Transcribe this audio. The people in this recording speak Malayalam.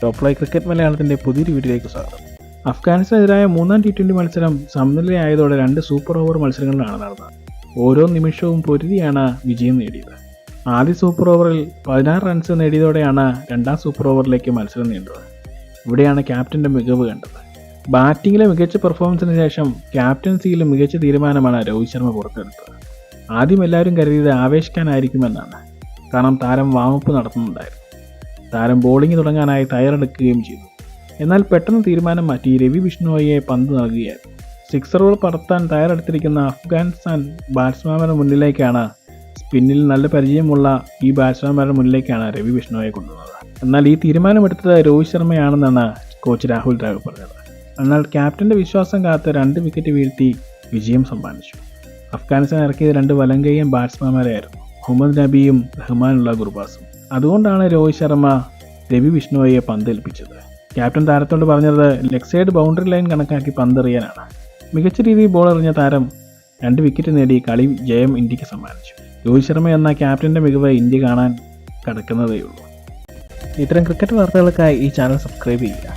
ടോപ്പ് ലൈവ് ക്രിക്കറ്റ് മലയാളത്തിൻ്റെ പുതിയൊരു വീഡിയോയിലേക്ക് സ്വാഗതം. അഫ്ഗാനിസ്ഥാനെതിരായ മൂന്നാം T20 മത്സരം സമനിലയായതോടെ 2 സൂപ്പർ ഓവർ മത്സരങ്ങളിലാണ് നടന്നത്. ഓരോ നിമിഷവും പൊരുതിയാണ് വിജയം നേടിയത്. ആദ്യ സൂപ്പർ ഓവറിൽ 16 റൺസ് നേടിയതോടെയാണ് രണ്ടാം സൂപ്പർ ഓവറിലേക്ക് മത്സരം നീണ്ടത്. ഇവിടെയാണ് ക്യാപ്റ്റൻ്റെ മികവ് കണ്ടത്. ബാറ്റിങ്ങിലെ മികച്ച പെർഫോമൻസിന് ശേഷം ക്യാപ്റ്റൻസിയിലും മികച്ച തീരുമാനമാണ് രോഹിത് ശർമ്മ പുറത്തെടുത്തത്. ആദ്യം എല്ലാവരും കരുതിയത് ആവേശിക്കാനായിരിക്കുമെന്നാണ്. കാരണം താരം വാമപ്പ് നടത്തുന്നുണ്ടായിരുന്നു. താരം ബോളിംഗ് തുടങ്ങാനായി തയ്യാറെടുക്കുകയും ചെയ്തു. എന്നാൽ പെട്ടെന്ന് തീരുമാനം മാറ്റി രവി ബിഷ്ണോയിയെ പന്ത് നൽകുകയായിരുന്നു. സിക്സറുകൾ പറത്താൻ തയ്യാറെടുത്തിരിക്കുന്ന അഫ്ഗാനിസ്ഥാൻ ബാറ്റ്സ്മാൻമാരുടെ മുന്നിലേക്കാണ് സ്പിന്നിൽ നല്ല പരിചയമുള്ള ഈ ബാറ്റ്സ്മാൻമാരുടെ മുന്നിലേക്കാണ് രവി ബിഷ്ണോയെ കൊണ്ടുവന്നത്. എന്നാൽ ഈ തീരുമാനമെടുത്തത് രോഹിത് ശർമ്മയാണെന്നാണ് കോച്ച് രാഹുൽ ദ്രാവിഡ് പറഞ്ഞത്. എന്നാൽ ക്യാപ്റ്റൻ്റെ വിശ്വാസം കാത്ത് 2 വിക്കറ്റ് വീഴ്ത്തി വിജയം സമ്മാനിച്ചു. അഫ്ഗാനിസ്ഥാൻ ഇറക്കിയത് 2 വലങ്കയ്യൻ ബാറ്റ്സ്മാൻമാരായിരുന്നു, മുഹമ്മദ് നബിയും റഹ്മാനുള്ള ഗുർബാസും. അതുകൊണ്ടാണ് രോഹിത് ശർമ്മ രവി ബിഷ്ണോയെ പന്തേൽപ്പിച്ചത്. ക്യാപ്റ്റൻ താരത്തോട് പറഞ്ഞത് ലെഗ് സൈഡ് ബൗണ്ടറി ലൈൻ കണക്കാക്കി പന്തെറിയാനാണ്. മികച്ച രീതിയിൽ ബോൾ എറിഞ്ഞ താരം 2 വിക്കറ്റ് നേടി കളി ജയം ഇന്ത്യക്ക് സമ്മാനിച്ചു. രോഹിത് ശർമ്മ എന്ന ക്യാപ്റ്റൻ്റെ മികവ് ഇന്ത്യ കാണാൻ കിടക്കുന്നതേയുള്ളൂ. ഇത്തരം ക്രിക്കറ്റ് വാർത്തകൾക്കായി ഈ ചാനൽ സബ്സ്ക്രൈബ് ചെയ്യുക.